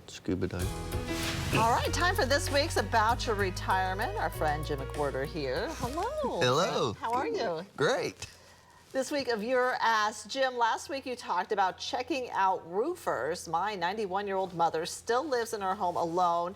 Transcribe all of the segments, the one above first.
Scuba dive. All right, time for this week's About Your Retirement. Our friend Jim McWhirter here. Hello. Hello. How are you? Great. This week of Your Ask, Jim, last week you talked about checking out roofers. My 91-year-old mother still lives in her home alone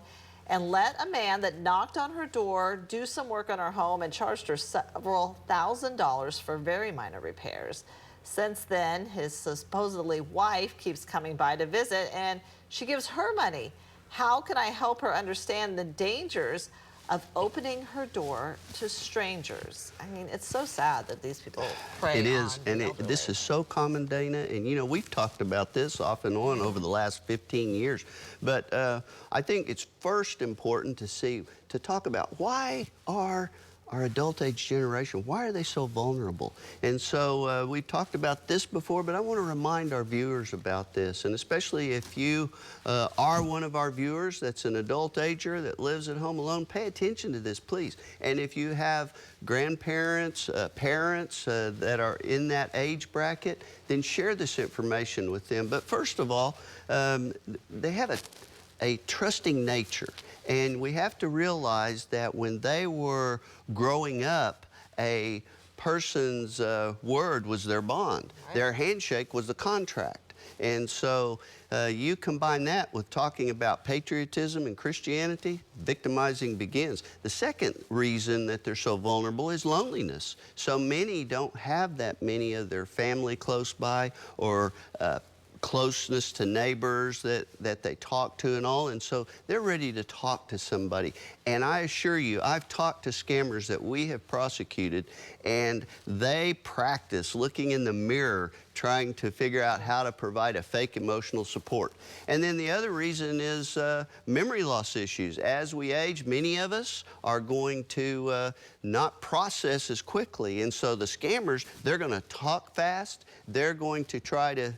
and let a man that knocked on her door do some work on her home and charged her several $1,000s for very minor repairs. Since then, his supposedly wife keeps coming by to visit and she gives her money. How can I help her understand the dangers of opening her door to strangers? I mean, it's so sad that these people prey It is, on and this is so common, Dana, and you know, we've talked about this off and on over the last 15 years, but I think it's first important to talk about why are our adult age generation, why are they so vulnerable? And so we've talked about this before, but I want to remind our viewers about this, and especially if you are one of our viewers that's an adult ager that lives at home alone, pay attention to this, please. And if you have grandparents, parents that are in that age bracket, then share this information with them. But first of all, they have a trusting nature. And we have to realize that when they were growing up, a person's word was their bond. Right. Their handshake was the contract. And so you combine that with talking about patriotism and Christianity, victimizing begins. The second reason that they're so vulnerable is loneliness. So many don't have that many of their family close by, or closeness to neighbors that they talk to and all, and so they're ready to talk to somebody. And I assure you, I've talked to scammers that we have prosecuted, and they practice looking in the mirror trying to figure out how to provide a fake emotional support. And then the other reason is memory loss issues. As we age, many of us are going to not process as quickly, and so the scammers, they're going to talk fast, they're going to try to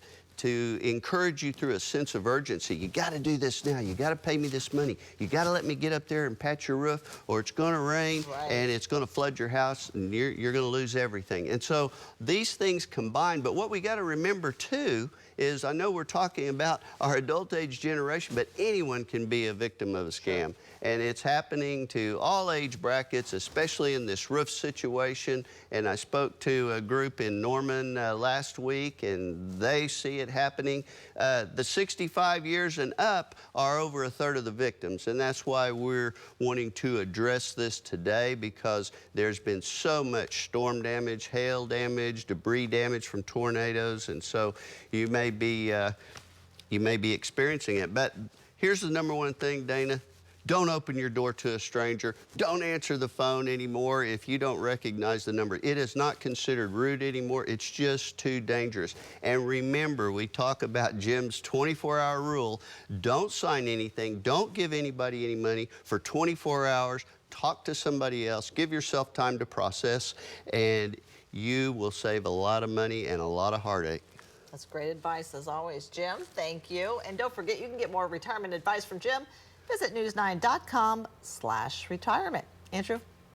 encourage you through a sense of urgency. You got to do this now. You got to pay me this money. You got to let me get up there and patch your roof, or it's going to rain. Right. And it's going to flood your house, and you're going to lose everything. And so these things combine. But what we got to remember too is, I know we're talking about our adult age generation, but anyone can be a victim of a scam. Sure. And it's happening to all age brackets, especially in this roof situation. And I spoke to a group in Norman last week, and they see it happening. The 65 years and up are over a third of the victims, and that's why we're wanting to address this today, because there's been so much storm damage, hail damage, debris damage from tornadoes, and so you may be experiencing it. But here's the number one thing, Dana. Don't open your door to a stranger. Don't answer the phone anymore if you don't recognize the number. It is not considered rude anymore. It's just too dangerous. And remember, we talk about Jim's 24-hour rule. Don't sign anything. Don't give anybody any money for 24 hours. Talk to somebody else. Give yourself time to process, and you will save a lot of money and a lot of heartache. That's great advice, as always, Jim. Thank you. And don't forget, you can get more retirement advice from Jim. Visit news9.com/retirement. Andrew?